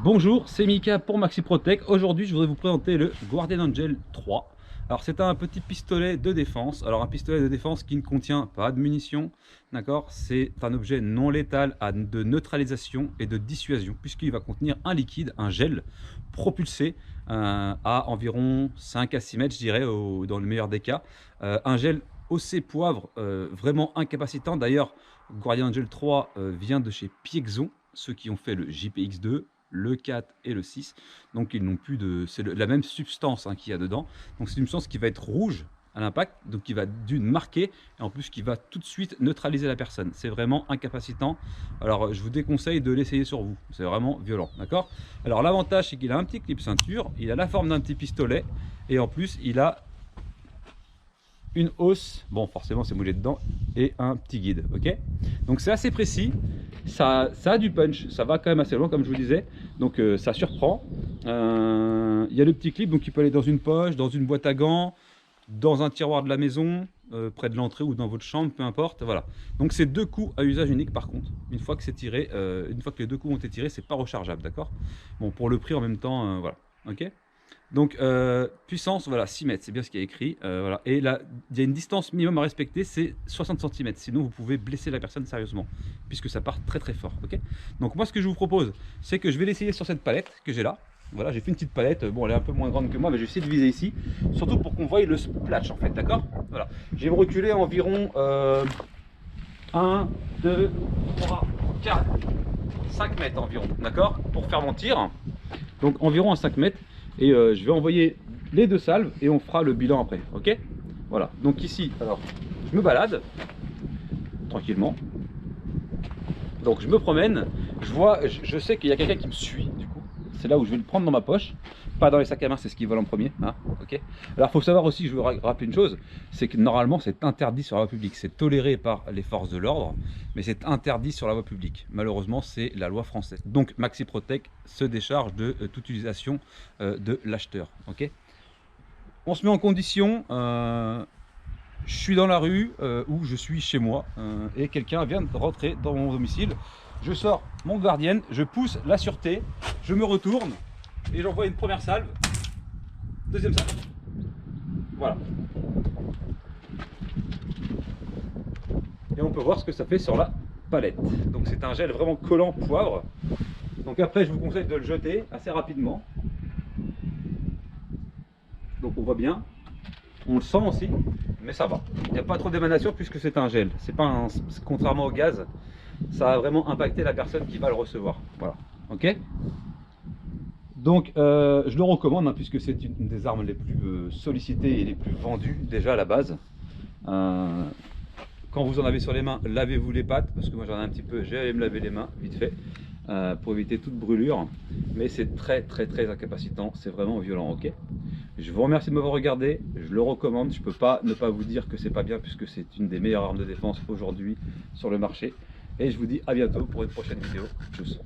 Bonjour, c'est Mika pour Maxi Protect. Aujourd'hui, je voudrais vous présenter le Guardian Angel 3. Alors, c'est un petit pistolet de défense. Alors, un pistolet de défense qui ne contient pas de munitions, d'accord? C'est un objet non létal de neutralisation et de dissuasion, puisqu'il va contenir un liquide, un gel propulsé à environ 5 à 6 mètres, je dirais, dans le meilleur des cas. Un gel OC poivre vraiment incapacitant. D'ailleurs, Guardian Angel 3 vient de chez Piexon, ceux qui ont fait le JPX2, le 4 et le 6. Donc ils n'ont plus de... C'est la même substance qu'il y a dedans. Donc c'est une substance qui va être rouge à l'impact, donc qui va d'une marquer, et en plus qui va tout de suite neutraliser la personne. C'est vraiment incapacitant. Alors je vous déconseille de l'essayer sur vous. C'est vraiment violent, d'accord? Alors l'avantage, c'est qu'il a un petit clip ceinture, il a la forme d'un petit pistolet, et en plus il a une hausse, bon forcément c'est moulé dedans, et un petit guide, ok? Donc c'est assez précis, ça a du punch, ça va quand même assez loin comme je vous disais, donc ça surprend. Il y a le petit clip, donc il peut aller dans une poche, dans une boîte à gants, dans un tiroir de la maison, près de l'entrée ou dans votre chambre, peu importe, voilà. Donc c'est deux coups à usage unique par contre, une fois que c'est tiré, une fois que les deux coups ont été tirés, c'est pas rechargeable, d'accord? Bon, pour le prix en même temps, voilà, ok? Donc puissance, voilà, 6 mètres, c'est bien ce qui est écrit. Voilà. Et là, il y a une distance minimum à respecter, c'est 60 cm. Sinon, vous pouvez blesser la personne sérieusement, puisque ça part très très fort. Ok. Donc moi, ce que je vous propose, c'est que je vais l'essayer sur cette palette que j'ai là. Voilà, j'ai fait une petite palette. Bon, elle est un peu moins grande que moi, mais je vais essayer de viser ici, surtout pour qu'on voie le splash en fait, d'accord? Voilà. Je vais me reculer environ 1, 2, 3, 4, 5 mètres environ, d'accord? Pour faire mon tir. Donc environ à 5 mètres. Et je vais envoyer les deux salves et on fera le bilan après, ok? Voilà, donc ici, alors, je me balade tranquillement. Donc je me promène, je sais qu'il y a quelqu'un qui me suit, du coup. C'est là où je vais le prendre dans ma poche, pas dans les sacs à main, c'est ce qui vole en premier, hein, ok? Alors il faut savoir aussi, je veux rappeler une chose, c'est que normalement c'est interdit sur la voie publique, c'est toléré par les forces de l'ordre, mais c'est interdit sur la voie publique. Malheureusement, c'est la loi française. Donc Maxi Protect se décharge de toute utilisation de l'acheteur, ok? On se met en condition, je suis dans la rue ou je suis chez moi et quelqu'un vient de rentrer dans mon domicile. Je sors mon gardien, je pousse la sûreté, je me retourne et j'envoie une première salve, deuxième salve. Voilà. Et on peut voir ce que ça fait sur la palette. Donc c'est un gel vraiment collant poivre. Donc après je vous conseille de le jeter assez rapidement. Donc on voit bien. On le sent aussi, mais ça va. Il n'y a pas trop d'émanation puisque c'est un gel. C'est pas un, contrairement au gaz, ça va vraiment impacter la personne qui va le recevoir. Voilà. Ok. Donc je le recommande puisque c'est une des armes les plus sollicitées et les plus vendues déjà à la base. Quand vous en avez sur les mains, lavez-vous les pattes parce que moi j'en ai un petit peu. J'ai allé me laver les mains vite fait pour éviter toute brûlure. Mais c'est très incapacitant. C'est vraiment violent. Ok. Je vous remercie de m'avoir regardé, je le recommande, je peux pas ne pas vous dire que c'est pas bien puisque c'est une des meilleures armes de défense aujourd'hui sur le marché. Et je vous dis à bientôt pour une prochaine vidéo. Tchuss.